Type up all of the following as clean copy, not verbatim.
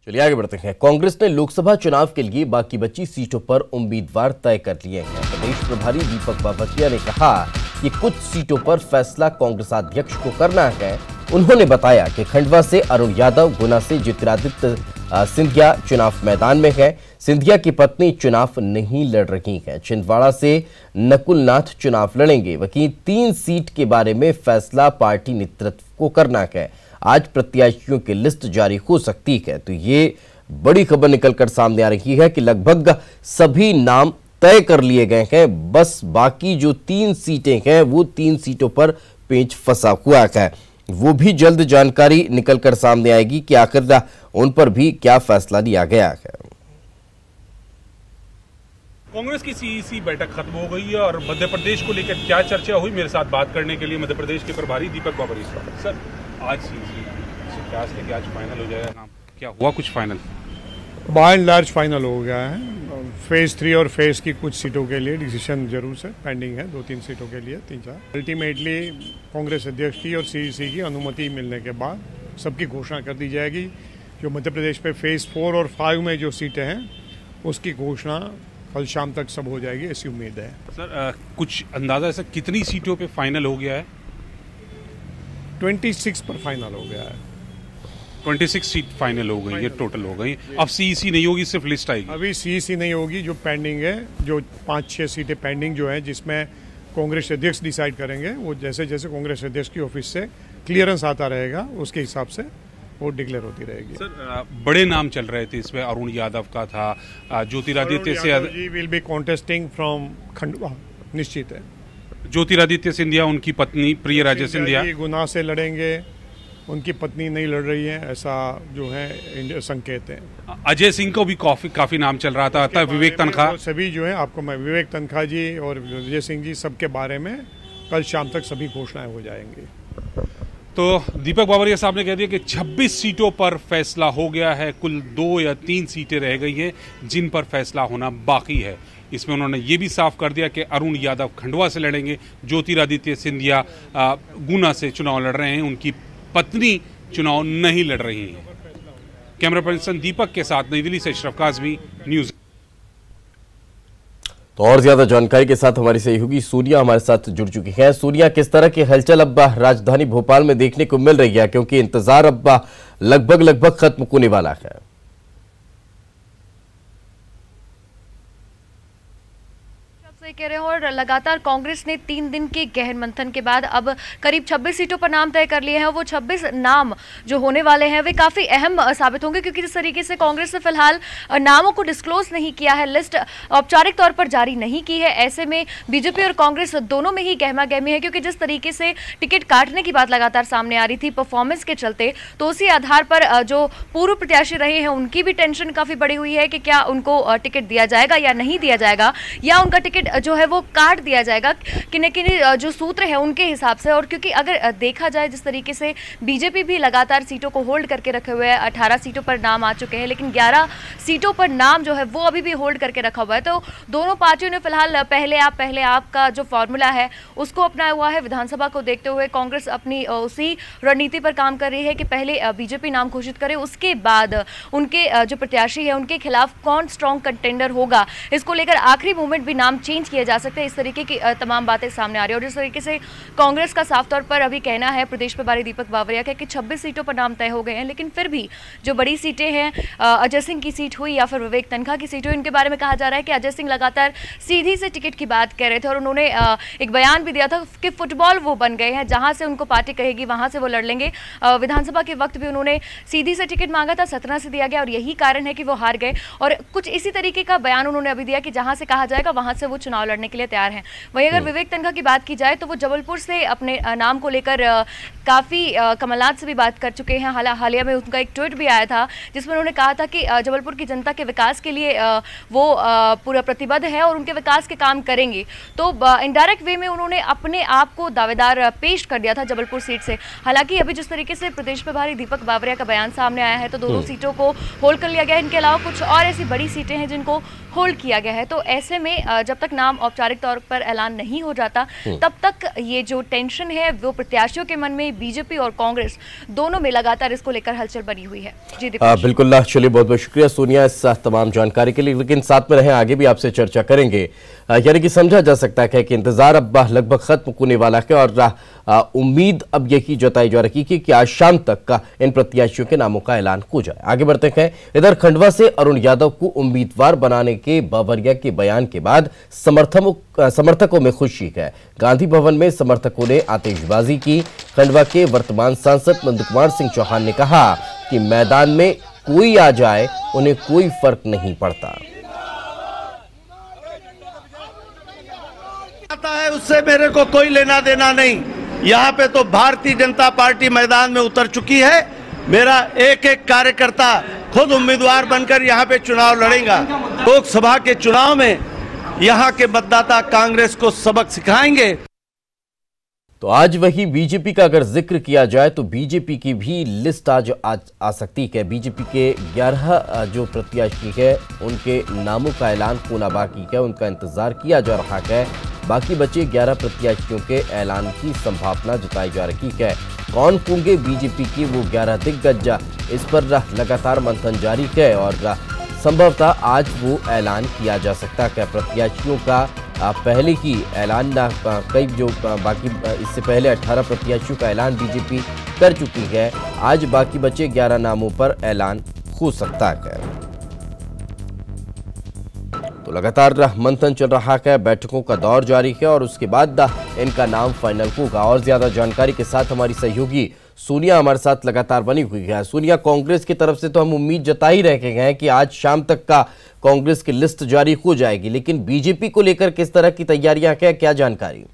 चलिए आगे बढ़ते हैं। कांग्रेस ने लोकसभा चुनाव के लिए बाकी बची सीटों पर उम्मीदवार तय कर लिए हैं। प्रदेश प्रभारी दीपक बावरिया ने कहा कि कुछ सीटों पर फैसला कांग्रेस अध्यक्ष को करना है। उन्होंने बताया कि खंडवा से अरुण यादव, गुना से ज्योतिरादित्य सिंधिया चुनाव मैदान में है। सिंधिया की पत्नी चुनाव नहीं लड़ रही है। छिंदवाड़ा से नकुल नाथ चुनाव लड़ेंगे। वहीं 3 सीट के बारे में फैसला पार्टी नेतृत्व को करना है। आज प्रत्याशियों की लिस्ट जारी हो सकती है। तो ये बड़ी खबर निकलकर सामने आ रही है कि लगभग सभी नाम तय कर लिए गए हैं। बस बाकी जो 3 सीटें हैं वो 3 सीटों पर पेंच फंसा हुआ है। वो भी जल्द जानकारी निकलकर सामने आएगी कि आखिर उन पर भी क्या फैसला लिया गया है। कांग्रेस की सीईसी बैठक खत्म हो गई है और मध्य प्रदेश को लेकर क्या चर्चा हुई, मेरे साथ बात करने के लिए मध्य प्रदेश के प्रभारी दीपक बावरिया। सर, आज सीईसी क्या लेके आज फाइनल हो जाएगा नाम, क्या हुआ कुछ final? By and large final हो गया है। फेज 3 और फेज की कुछ सीटों के लिए डिसीजन जरूर से पेंडिंग है, 2-3 सीटों के लिए 3-4। अल्टीमेटली कांग्रेस अध्यक्ष की और सीईसी की अनुमति मिलने के बाद सबकी घोषणा कर दी जाएगी। जो मध्य प्रदेश पे फेज 4 और 5 में जो सीटें हैं उसकी घोषणा कल शाम तक सब हो जाएगी, ऐसी उम्मीद है। सर, कुछ अंदाजा ऐसा कितनी सीटों पे फाइनल हो गया है? 26 पर फाइनल हो गया है। 26 सीट फाइनल हो गई है, टोटल हो गई। अब सीईसी नहीं होगी, सिर्फ लिस्ट आएगी। अभी सीईसी नहीं होगी, जो पेंडिंग है, जो 5-6 सीटें पेंडिंग जो है, जिसमें कांग्रेस अध्यक्ष डिसाइड करेंगे। वो जैसे जैसे कांग्रेस अध्यक्ष की ऑफिस से क्लियरेंस आता रहेगा उसके हिसाब से वो डिक्लेयर होती रहेगी। सर, बड़े नाम चल रहे थे इसमें, अरुण यादव का था, ज्योतिरादित्य से will be contesting from Khandwa, निश्चित है। ज्योतिरादित्य सिंधिया, उनकी पत्नी प्रियराजा सिंधिया गुना से लड़ेंगे। उनकी पत्नी नहीं लड़ रही है, ऐसा जो है संकेत है। अजय सिंह को भी काफी नाम चल रहा था। विवेक तनखा, सभी जो है, आपको मैं विवेक तनखा जी और अजय सिंह जी सबके बारे में कल शाम तक सभी घोषणाएं हो जाएंगी। तो दीपक बावरिया साहब ने कह दिया कि 26 सीटों पर फैसला हो गया है। कुल 2 या 3 सीटें रह गई हैं जिन पर फैसला होना बाकी है। इसमें उन्होंने ये भी साफ कर दिया कि अरुण यादव खंडवा से लड़ेंगे, ज्योतिरादित्य सिंधिया गुना से चुनाव लड़ रहे हैं, उनकी पत्नी चुनाव नहीं लड़ रही हैं। कैमरा पर्सन दीपक के साथ नई दिल्ली से अशरफ काज़मी, न्यूज़। तो और ज्यादा जानकारी के साथ हमारी सहयोगी सोनिया हमारे साथ जुड़ चुकी हैं। सोनिया, किस तरह की हलचल अब राजधानी भोपाल में देखने को मिल रही है, क्योंकि इंतजार अब लगभग खत्म होने वाला है? कह रहे हो, और लगातार कांग्रेस ने 3 दिन के गहन मंथन के बाद अब करीब 26 सीटों पर नाम तय कर लिए हैं। वो 26 नाम जो होने वाले हैं वे काफी अहम साबित होंगे, क्योंकि जिस तरीके से कांग्रेस ने फिलहाल नामों को डिस्क्लोज नहीं किया है, लिस्ट औपचारिक तौर पर जारी नहीं की है, ऐसे में बीजेपी और कांग्रेस दोनों में ही गहमा गहमी है। क्योंकि जिस तरीके से टिकट काटने की बात लगातार सामने आ रही थी परफॉर्मेंस के चलते, तो उसी आधार पर जो पूर्व प्रत्याशी रहे हैं उनकी भी टेंशन काफी बढ़ी हुई है कि क्या उनको टिकट दिया जाएगा या नहीं दिया जाएगा, या उनका टिकट जो है वो काट दिया जाएगा किन्हीं जो सूत्र है उनके हिसाब से। और क्योंकि अगर देखा जाए जिस तरीके से बीजेपी भी लगातार सीटों को होल्ड करके रखे हुए है, 18 सीटों पर नाम आ चुके हैं, लेकिन 11 सीटों पर नाम जो है वो अभी भी होल्ड करके रखा हुआ है। तो दोनों पार्टियों ने फिलहाल पहले आप का जो फॉर्मूला है उसको अपनाया हुआ है। विधानसभा को देखते हुए कांग्रेस अपनी उसी रणनीति पर काम कर रही है कि पहले बीजेपी नाम घोषित करे, उसके बाद उनके जो प्रत्याशी है उनके खिलाफ कौन स्ट्रॉन्ग कंटेंडर होगा, इसको लेकर आखिरी मोमेंट भी नाम चेंज किए जा सकते हैं। इस तरीके की तमाम बातें सामने आ रही है। और जिस तरीके से कांग्रेस का साफ तौर पर अभी कहना है प्रदेश प्रभारी दीपक बावरिया का कि 26 सीटों पर नाम तय हो गए हैं, लेकिन फिर भी जो बड़ी सीटें हैं, अजय सिंह की सीट हुई या फिर विवेक तनखा की सीट हुई, इनके बारे में कहा जा रहा है कि अजय सिंह लगातार सीधी से टिकट की बात कह रहे थे और उन्होंने एक बयान भी दिया था कि फुटबॉल वो बन गए हैं, जहां से उनको पार्टी कहेगी वहां से वो लड़ लेंगे। विधानसभा के वक्त भी उन्होंने सीधी से टिकट मांगा था, सतना से दिया गया और यही कारण है कि वो हार गए। और कुछ इसी तरीके का बयान उन्होंने अभी दिया कि जहां से कहा जाएगा वहां से वो चुनाव लड़ने के लिए तैयार हैं। वहीं अगर विवेक तनखा की बात की जाए तो वो जबलपुर से अपने नाम को लेकर काफ़ी कमलनाथ से भी बात कर चुके हैं। हालिया में उनका एक ट्वीट भी आया था जिसमें उन्होंने कहा था कि जबलपुर की जनता के विकास के लिए वो पूरा प्रतिबद्ध है और उनके विकास के काम करेंगे। तो इनडायरेक्ट वे में उन्होंने अपने आप को दावेदार पेश कर दिया था जबलपुर सीट से। हालांकि अभी जिस तरीके से प्रदेश प्रभारी दीपक बावरिया का बयान सामने आया है तो दोनों सीटों को होल्ड कर लिया गया है। इनके अलावा कुछ और ऐसी बड़ी सीटें हैं जिनको होल्ड किया गया है। तो ऐसे में जब तक नाम औपचारिक तौर पर ऐलान नहीं हो जाता तब तक ये जो टेंशन है वो प्रत्याशियों के मन में बीजेपी और कांग्रेस दोनों में लगातार इसको लेकर हलचल बनी हुई है। जी बिल्कुल, चलिए बहुत बहुत शुक्रिया सोनिया इस तमाम जानकारी के लिए। लेकिन साथ में रहें, आगे भी आपसे चर्चा करेंगे। यानी कि समझा जा सकता है कि इंतजार अब लगभग खत्म होने वाला है और उम्मीद अब यही जताई जा रही है कि आज शाम तक का इन प्रत्याशियों के नामों का ऐलान हो जाए। आगे बढ़ते हैं, इधर खंडवा से अरुण यादव को उम्मीदवार बनाने के बावरिया के बयान के बाद समर्थकों में खुशी है। गांधी भवन में समर्थकों ने आतिशबाजी की। खंडवा के वर्तमान सांसद नंद कुमार सिंह चौहान ने कहा कि मैदान में कोई आ जाए उन्हें कोई फर्क नहीं पड़ता। है उससे मेरे को कोई लेना देना नहीं। यहाँ पे तो भारतीय जनता पार्टी मैदान में उतर चुकी है। मेरा एक एक कार्यकर्ता खुद उम्मीदवार बनकर यहाँ पे चुनाव लड़ेगा। लोकसभा के चुनाव में यहाँ के मतदाता कांग्रेस को सबक सिखाएंगे। तो आज वही बीजेपी का अगर जिक्र किया जाए तो बीजेपी की भी लिस्ट आज आ सकती है। बीजेपी के 11 जो प्रत्याशी है उनके नामों का ऐलान होना बाकी है, उनका इंतजार किया जा रहा है। बाकी बचे 11 प्रत्याशियों के ऐलान की संभावना जताई जा रही है। कौन होंगे बीजेपी की वो 11 दिग्गज, इस पर लगातार मंथन जारी है और संभवतः आज वो ऐलान किया जा सकता है। प्रत्याशियों का पहले ही ऐलान कई जो बाकी इससे पहले 18 प्रत्याशियों का ऐलान बीजेपी कर चुकी है। आज बाकी बचे 11 नामों पर ऐलान हो सकता है। तो लगातार मंथन चल रहा है, बैठकों का दौर जारी है और उसके बाद इनका नाम फाइनल होगा। और ज्यादा जानकारी के साथ हमारी सहयोगी सोनिया हमारे साथ लगातार बनी हुई है। सोनिया, कांग्रेस की तरफ से तो हम उम्मीद जता ही रहे हैं कि आज शाम तक का कांग्रेस की लिस्ट जारी हो जाएगी, लेकिन बीजेपी को लेकर किस तरह की तैयारियां हैं, क्या जानकारी?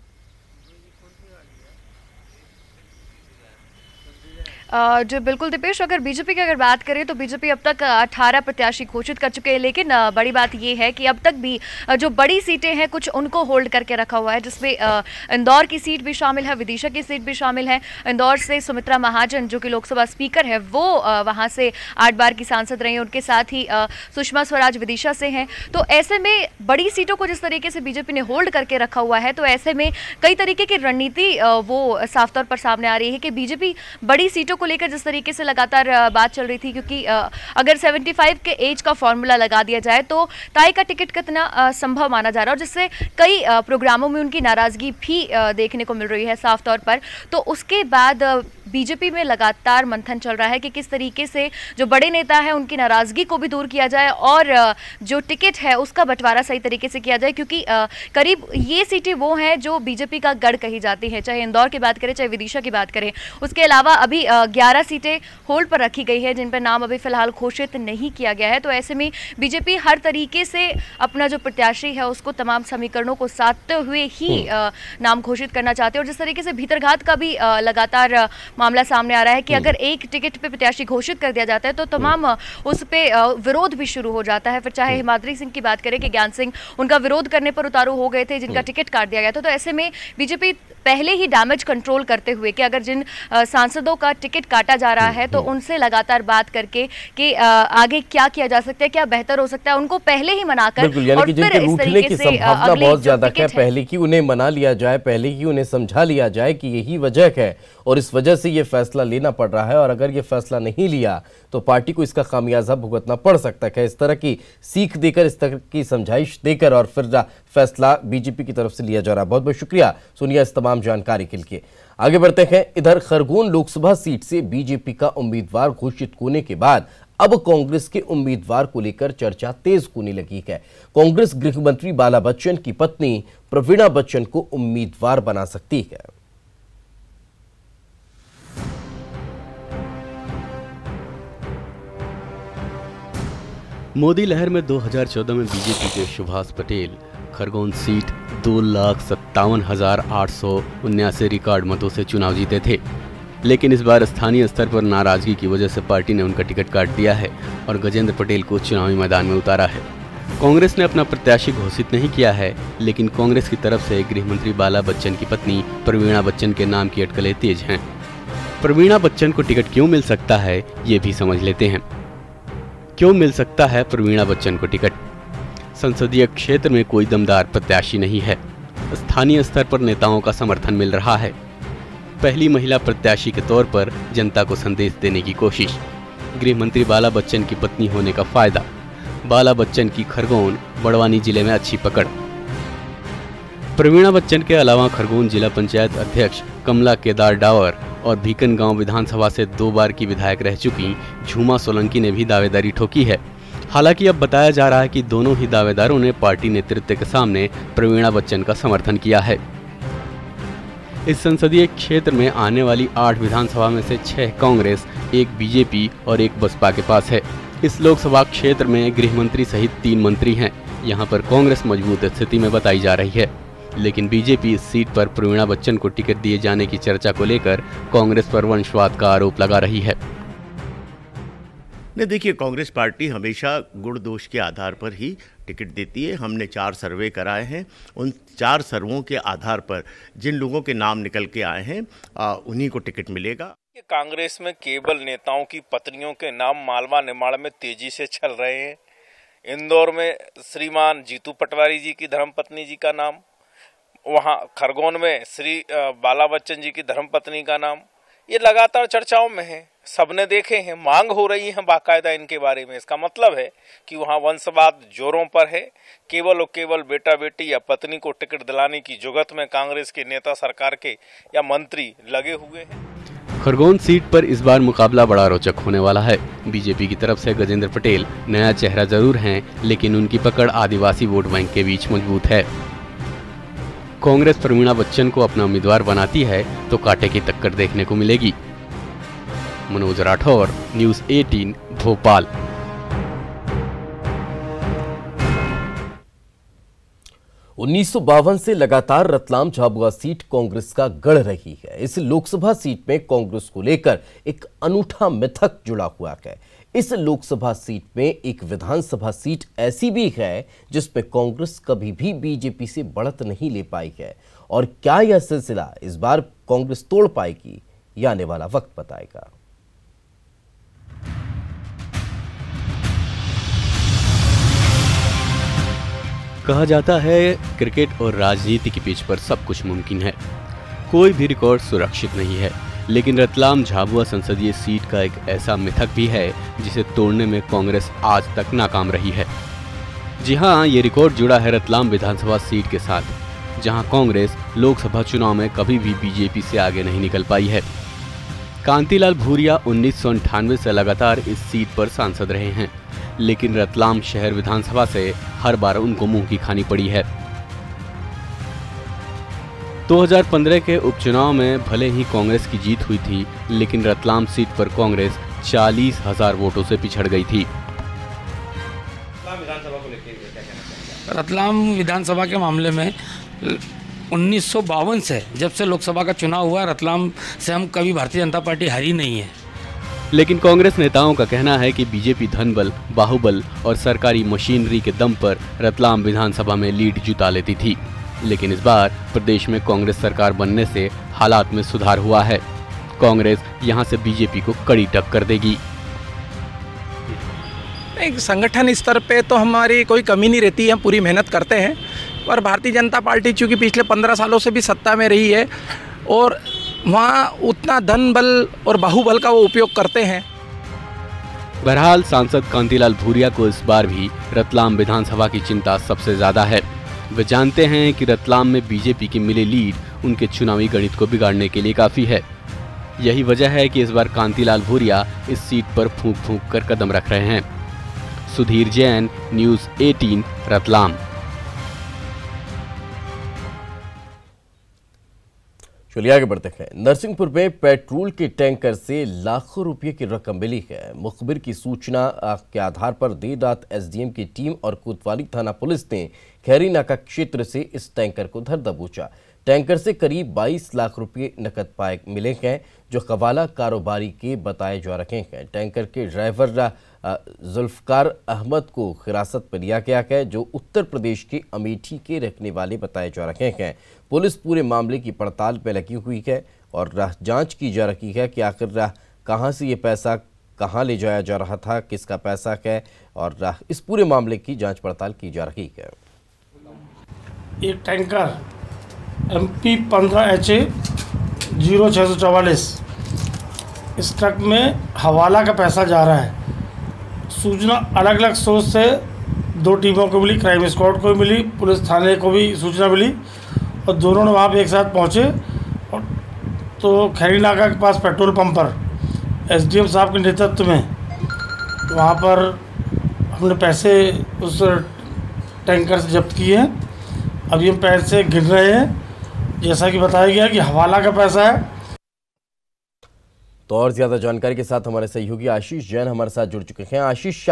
जो बिल्कुल दीपेश, अगर बीजेपी की बात करें तो बीजेपी अब तक 18 प्रत्याशी घोषित कर चुके हैं, लेकिन बड़ी बात यह है कि अब तक भी जो बड़ी सीटें हैं कुछ उनको होल्ड करके रखा हुआ है, जिसमें इंदौर की सीट भी शामिल है, विदिशा की सीट भी शामिल है। इंदौर से सुमित्रा महाजन जो कि लोकसभा स्पीकर है वो वहां से 8 बार की सांसद रही हैं, उनके साथ ही सुषमा स्वराज विदिशा से हैं। तो ऐसे में बड़ी सीटों को जिस तरीके से बीजेपी ने होल्ड करके रखा हुआ है, तो ऐसे में कई तरीके की रणनीति वो साफ तौर पर सामने आ रही है कि बीजेपी बड़ी सीटों को लेकर जिस तरीके से लगातार बात चल रही थी, क्योंकि अगर 75 के एज का फॉर्मूला लगा दिया जाए तो ताई का टिकट कितना संभव माना जा रहा है, और जिससे कई प्रोग्रामों में उनकी नाराजगी भी देखने को मिल रही है साफ तौर पर। तो उसके बाद बीजेपी में लगातार मंथन चल रहा है कि किस तरीके से जो बड़े नेता हैं उनकी नाराजगी को भी दूर किया जाए और जो टिकट है उसका बंटवारा सही तरीके से किया जाए, क्योंकि करीब ये सीटें वो हैं जो बीजेपी का गढ़ कही जाती हैं, चाहे इंदौर की बात करें चाहे विदिशा की बात करें। उसके अलावा अभी 11 सीटें होल्ड पर रखी गई है जिन पर नाम अभी फिलहाल घोषित नहीं किया गया है। तो ऐसे में बीजेपी हर तरीके से अपना जो प्रत्याशी है उसको तमाम समीकरणों को साधते हुए ही नाम घोषित करना चाहते हैं। और जिस तरीके से भीतरघात का भी लगातार मामला सामने आ रहा है कि अगर एक टिकट पे प्रत्याशी घोषित कर दिया जाता है तो तमाम उस पे विरोध भी शुरू हो जाता है। फिर चाहे हिमाद्री सिंह की बात करें कि ज्ञान सिंह उनका विरोध करने पर उतारू हो गए थे, जिनका टिकट काट दिया गया था। तो ऐसे में बीजेपी पहले ही डैमेज कंट्रोल करते हुए कि अगर जिन सांसदों का टिकट काटा जा रहा है तो उनसे लगातार बात करके कि आगे क्या किया जा सकता है, क्या बेहतर हो सकता है, उनको पहले ही मनाकर और कि जिनके रूठने की संभावना बहुत ज्यादा है, पहले ही उन्हें मना लिया जाए, पहले ही उन्हें समझा लिया जाए कि यही वजह है और इस वजह से ये फैसला लेना पड़ रहा है, और अगर ये फैसला नहीं लिया तो पार्टी को इसका खामियाजा भुगतना पड़ सकता है। इस तरह की सीख देकर, इस तरह की समझाइश देकर और फिर फैसला बीजेपी की तरफ से लिया जा रहा है। बहुत बहुत शुक्रिया सोनिया इस तमाम जानकारी के लिए। आगे बढ़ते हैं, इधर खरगोन लोकसभा सीट से बीजेपी का उम्मीदवार घोषित होने के बाद अब कांग्रेस के उम्मीदवार को लेकर चर्चा तेज होने लगी है। कांग्रेस गृह मंत्री बाला बच्चन की पत्नी प्रवीणा बच्चन को उम्मीदवार बना सकती है। मोदी लहर में 2014 में बीजेपी के सुभाष पटेल खरगोन सीट 2,57,879 रिकॉर्ड मतों से चुनाव जीते थे, लेकिन इस बार स्थानीय स्तर पर नाराजगी की वजह से पार्टी ने उनका टिकट काट दिया है और गजेंद्र पटेल को चुनावी मैदान में उतारा है। कांग्रेस ने अपना प्रत्याशी घोषित नहीं किया है, लेकिन कांग्रेस की तरफ से गृह मंत्री बाला बच्चन की पत्नी प्रवीणा बच्चन के नाम की अटकलें तेज हैं। प्रवीणा बच्चन को टिकट क्यों मिल सकता है, ये भी समझ लेते हैं। क्यों मिल सकता है प्रवीणा बच्चन को टिकट? संसदीय क्षेत्र में कोई दमदार प्रत्याशी नहीं है। स्थानीय स्तर पर नेताओं का समर्थन मिल रहा है। पहली महिला प्रत्याशी के तौर पर जनता को संदेश देने की कोशिश। गृह मंत्री बाला बच्चन की पत्नी होने का फायदा। बाला बच्चन की खरगोन बड़वानी जिले में अच्छी पकड़। प्रवीणा बच्चन के अलावा खरगोन जिला पंचायत अध्यक्ष कमला केदार डावर और भीकन गांव विधानसभा से 2 बार की विधायक रह चुकी झूमा सोलंकी ने भी दावेदारी ठोकी है। हालांकि अब बताया जा रहा है कि दोनों ही दावेदारों ने पार्टी नेतृत्व के सामने प्रवीणा बच्चन का समर्थन किया है। इस संसदीय क्षेत्र में आने वाली 8 विधानसभा में से 6 कांग्रेस, 1 बीजेपी और 1 बसपा के पास है। इस लोकसभा क्षेत्र में गृह मंत्री सहित 3 मंत्री हैं। यहाँ पर कांग्रेस मजबूत स्थिति में बताई जा रही है, लेकिन बीजेपी इस सीट पर प्रवीणा बच्चन को टिकट दिए जाने की चर्चा को लेकर कांग्रेस पर वंशवाद का आरोप लगा रही है। नहीं, देखिए, कांग्रेस पार्टी हमेशा गुण दोष के आधार पर ही टिकट देती है। हमने 4 सर्वे कराए हैं। उन 4 सर्वों के आधार पर जिन लोगों के नाम निकल के आए हैं उन्हीं को टिकट मिलेगा। कांग्रेस में केवल नेताओं की पत्नियों के नाम मालवा निमाड़ में तेजी से चल रहे हैं। इंदौर में श्रीमान जीतू पटवारी जी की धर्मपत्नी जी का नाम, वहाँ खरगोन में श्री बाला बच्चन जी की धर्मपत्नी का नाम, ये लगातार चर्चाओं में है। सबने देखे हैं, मांग हो रही है बाकायदा इनके बारे में। इसका मतलब है कि वहाँ वंशवाद जोरों पर है। केवल और केवल बेटा बेटी या पत्नी को टिकट दिलाने की जुगत में कांग्रेस के नेता, सरकार के या मंत्री लगे हुए हैं। खरगोन सीट पर इस बार मुकाबला बड़ा रोचक होने वाला है। बीजेपी की तरफ से गजेंद्र पटेल नया चेहरा जरूर हैं, लेकिन उनकी पकड़ आदिवासी वोट बैंक के बीच मजबूत है। कांग्रेस प्रवीणा बच्चन को अपना उम्मीदवार बनाती है तो कांटे की टक्कर देखने को मिलेगी। मनोज राठौर, न्यूज़ 18, भोपाल। उन्नीस से लगातार रतलाम झाबुआ सीट कांग्रेस का गढ़ रही है। इस लोकसभा सीट में कांग्रेस को लेकर एक अनूठा मिथक जुड़ा हुआ है। इस लोकसभा सीट में एक विधानसभा सीट ऐसी भी है जिसमें कांग्रेस कभी भी बीजेपी से बढ़त नहीं ले पाई है। और क्या यह सिलसिला इस बार कांग्रेस तोड़ पाएगी, यह आने वाला वक्त बताएगा। कहा जाता है क्रिकेट और राजनीति के पिच पर सब कुछ मुमकिन है, कोई भी रिकॉर्ड सुरक्षित नहीं है। लेकिन रतलाम झाबुआ संसदीय सीट का एक ऐसा मिथक भी है जिसे तोड़ने में कांग्रेस आज तक नाकाम रही है। जी हां, ये रिकॉर्ड जुड़ा है रतलाम विधानसभा सीट के साथ, जहां कांग्रेस लोकसभा चुनाव में कभी भी बीजेपी से आगे नहीं निकल पाई है। कांतिलाल भूरिया 1998 से लगातार इस सीट पर सांसद रहे हैं, लेकिन रतलाम शहर विधानसभा से हर बार उनको मुंह की खानी पड़ी है। 2015 के उपचुनाव में भले ही कांग्रेस की जीत हुई थी, लेकिन रतलाम सीट पर कांग्रेस 40,000 वोटों से पिछड़ गई थी। रतलाम विधानसभा के मामले में 1952 से जब से लोकसभा का चुनाव हुआ, रतलाम से हम कभी भारतीय जनता पार्टी हारी नहीं है। लेकिन कांग्रेस नेताओं का कहना है कि बीजेपी धनबल, बाहुबल और सरकारी मशीनरी के दम पर रतलाम विधानसभा में लीड जुटा लेती थी। लेकिन इस बार प्रदेश में कांग्रेस सरकार बनने से हालात में सुधार हुआ है। कांग्रेस यहां से बीजेपी को कड़ी टक्कर देगी। एक संगठन स्तर पे तो हमारी कोई कमी नहीं रहती है, हम पूरी मेहनत करते हैं। पर भारतीय जनता पार्टी चूँकि पिछले 15 सालों से भी सत्ता में रही है और वहाँ उतना धन बल और बाहुबल का वो उपयोग करते हैं। बहरहाल सांसद कांतिलाल भूरिया को इस बार भी रतलाम विधानसभा की चिंता सबसे ज्यादा है। वे जानते हैं कि रतलाम में बीजेपी की मिली लीड उनके चुनावी गणित को बिगाड़ने के लिए काफी है। यही वजह है कि इस बार कांतिलाल भूरिया इस सीट पर फूंक फूंक कर कदम रख रहे हैं। सुधीर जैन, न्यूज़ 18, रतलाम। चलिए आगे बढ़ते हैं। नरसिंहपुर में पेट्रोल के टैंकर से लाखों रुपए की रकम मिली है। मुखबिर की सूचना के आधार पर देर रात एसडीएम की टीम और कोतवाली थाना पुलिस ने खैरी नाका क्षेत्र से इस टैंकर को धर दबोचा। टैंकर से करीब 22 लाख रुपए नकद मिले हैं, जो कवाला कारोबारी के बताए जा रहे हैं। टैंकर के ड्राइवर जुल्फकार अहमद को हिरासत में लिया गया है, जो उत्तर प्रदेश के अमेठी के रहने वाले बताए जा रहे हैं। पुलिस पूरे मामले की पड़ताल में लगी हुई है और जांच की जा रही है कि आखिर कहां से ये पैसा कहां ले जाया जा रहा था, किसका पैसा है और इस पूरे मामले की जांच पड़ताल की जा रही है। एक टैंकर MP 15HA 0644 इस ट्रक में हवाला का पैसा जा रहा है। सूचना अलग अलग सोर्स से 2 टीमों को मिली, क्राइम स्क्वाड को मिली, पुलिस थाने को भी सूचना मिली और दोनों ने वहाँ पे एक साथ पहुँचे और तो खैरी नाका के पास पेट्रोल पंप पर SDM साहब के नेतृत्व में वहाँ पर हमने पैसे उस टैंकर से जब्त किए हैं। अभी हम पैसे गिन रहे हैं, जैसा कि बताया गया कि हवाला का पैसा है। तो और ज्यादा जानकारी के साथ हमारे सहयोगी आशीष जैन हमारे साथ जुड़ चुके हैं। आशीष,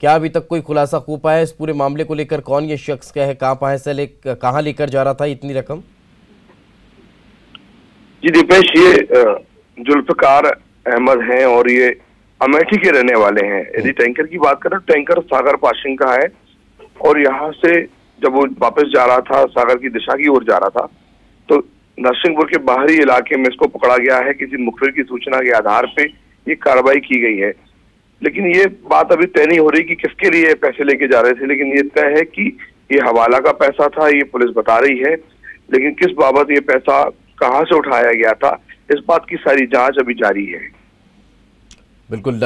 क्या अभी तक कोई खुलासा हो पाया इस पूरे मामले को लेकर? कौन ये शख्स क्या है, कहाँ लेकर जा रहा था इतनी रकम? जी दीपेश, ये जुल्फकार अहमद हैं और ये अमेठी के रहने वाले हैं। यदि टैंकर की बात करें तो टैंकर सागर पासिंग का है और यहाँ से जब वो वापस जा रहा था, सागर की दिशा की ओर जा रहा था, तो नरसिंहपुर के बाहरी इलाके में इसको पकड़ा गया है। किसी मुखबिर की सूचना के आधार पे ये कार्रवाई की गई है, लेकिन ये बात अभी तय नहीं हो रही कि किसके लिए पैसे लेके जा रहे थे। लेकिन ये तय है कि ये हवाला का पैसा था, ये पुलिस बता रही है, लेकिन किस बाबत ये पैसा कहाँ से उठाया गया था, इस बात की सारी जांच अभी जारी है। बिल्कुल,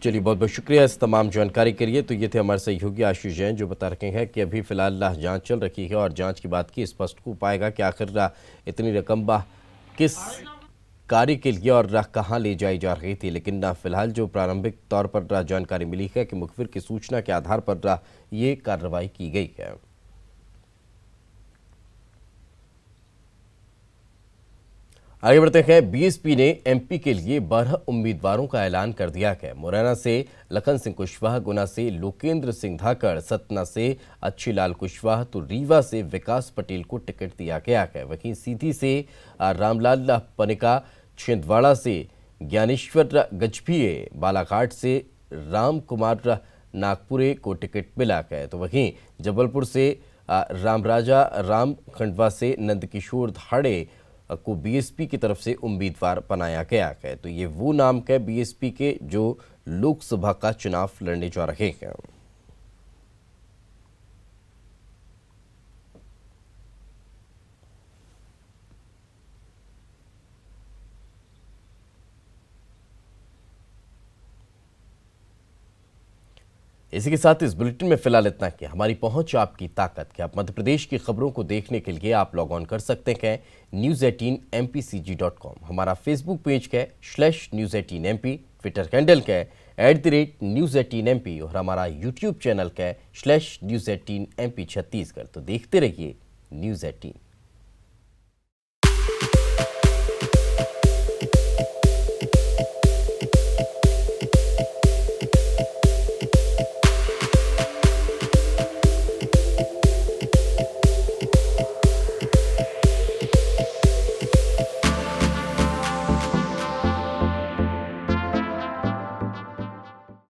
चलिए बहुत बहुत शुक्रिया इस तमाम जानकारी के लिए। तो ये थे हमारे सहयोगी आशीष जैन जो बता रहे हैं कि अभी फिलहाल जांच चल रही है और जांच की बात की स्पष्ट हो पाएगा कि आखिर इतनी रकम किस कार्य के लिए और कहां ले जाई जा रही थी। लेकिन फिलहाल जो प्रारंभिक तौर पर जानकारी मिली है कि मुखबिर की सूचना के आधार पर ये कार्रवाई की गई है। आगे बढ़ते हैं। बीएसपी ने एमपी के लिए 12 उम्मीदवारों का ऐलान कर दिया है। मुरैना से लखन सिंह कुशवाहा, गुना से लोकेंद्र सिंह धाकड़, सतना से अच्छीलाल कुशवाहा तो रीवा से विकास पटेल को टिकट दिया गया है। वहीं सीधी से रामलाल पनिका, छिंदवाड़ा से ज्ञानेश्वर गजभिये, बालाघाट से राम कुमार नागपुरे को टिकट मिला है। तो वहीं जबलपुर से रामराजा राम, खंडवा से नंदकिशोर धाड़े को बीएसपी की तरफ से उम्मीदवार बनाया गया है। तो ये वो नाम है बीएसपी के जो लोकसभा का चुनाव लड़ने जा रहे हैं। इसी के साथ इस बुलेटिन में फिलहाल इतना कि हमारी पहुंच आपकी ताकत है। आप मध्य प्रदेश की खबरों को देखने के लिए आप लॉग ऑन कर सकते हैं news18mpcg.com। हमारा फेसबुक पेज है /news18mp, ट्विटर हैंडल है @news18mp और हमारा यूट्यूब चैनल है /news18mp छत्तीसगढ़। तो देखते रहिए News 18।